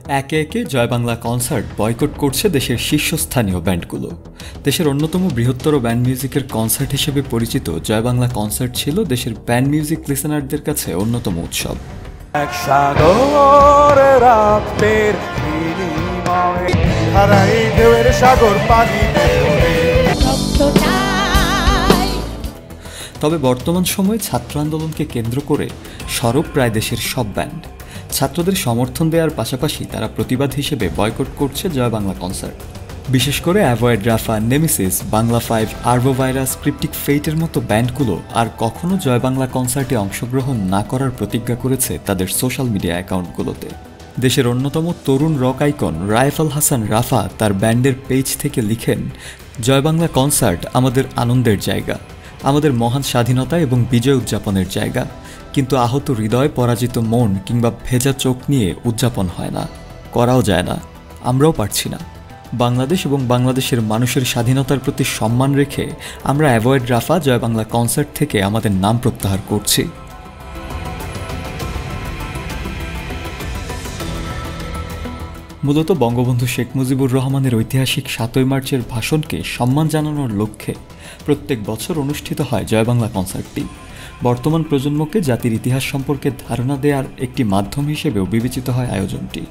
একে একে জয় Bangla concert boycott করছে দেশের শীর্ষস্থানীয় ব্যান্ডগুলো। দেশের অন্যতম বৃহত্তর ব্যান্ড মিউজিকের কনসার্ট হিসেবে পরিচিত জয় বাংলা কনসার্ট ছিল দেশের ব্যান্ড মিউজিক লিসেনারদের কাছে অন্যতম উৎসব। তবে বর্তমান সময়ে ছাত্র আন্দোলনকে কেন্দ্র করে সরব প্রায় দেশের সব ব্যান্ড। ছাত্রদের সমর্থন দেওয়ার পাশাপাশি তারা প্রতিবাদ হিসেবে বয়কট করছে জয় বাংলা কনসার্ট। বিশেষ করে অ্যাভয়েড রাফা, নেমেসিস, বাংলা 5, আরবোভাইরাস, ক্রিপ্টিক ফেইটের মতো ব্যান্ডগুলো আর কখনো জয় বাংলা কনসার্টে অংশগ্রহণ না করার প্রতিজ্ঞা করেছে তাদের সোশ্যাল মিডিয়া অ্যাকাউন্টগুলোতে। দেশের অন্যতম তরুণ রক আইকন রাইফ আল হাসান রাফা তার ব্যান্ডের পেজ থেকে লিখেন, জয় বাংলা কনসার্ট আমাদের আনন্দের জায়গা, আমাদের মহান স্বাধীনতা এবং বিজয় উদযাপনের জায়গা, কিন্তু আহত হৃদয়, পরাজিত মন কিংবা ভেজা চোখ নিয়ে উদযাপন হয় না, করাও যায় না, আমরাও পারছি না। বাংলাদেশ এবং বাংলাদেশের মানুষের স্বাধীনতার প্রতি সম্মান রেখে আমরা অ্যাভয়েড রাফা জয় বাংলা কনসার্ট থেকে আমাদের নাম প্রত্যাহার করছি। মূলত বঙ্গবন্ধু শেখ মুজিবুর রহমানের ঐতিহাসিক ৭ই মার্চের ভাষণকে সম্মান জানানোর লক্ষ্যে প্রত্যেক বছর অনুষ্ঠিত হয় জয় বাংলা কনসার্টটি। বর্তমান প্রজন্মকে জাতির ইতিহাস সম্পর্কে ধারণা দেওয়ার একটি মাধ্যম হিসেবেও বিবেচিত হয় আয়োজনটি।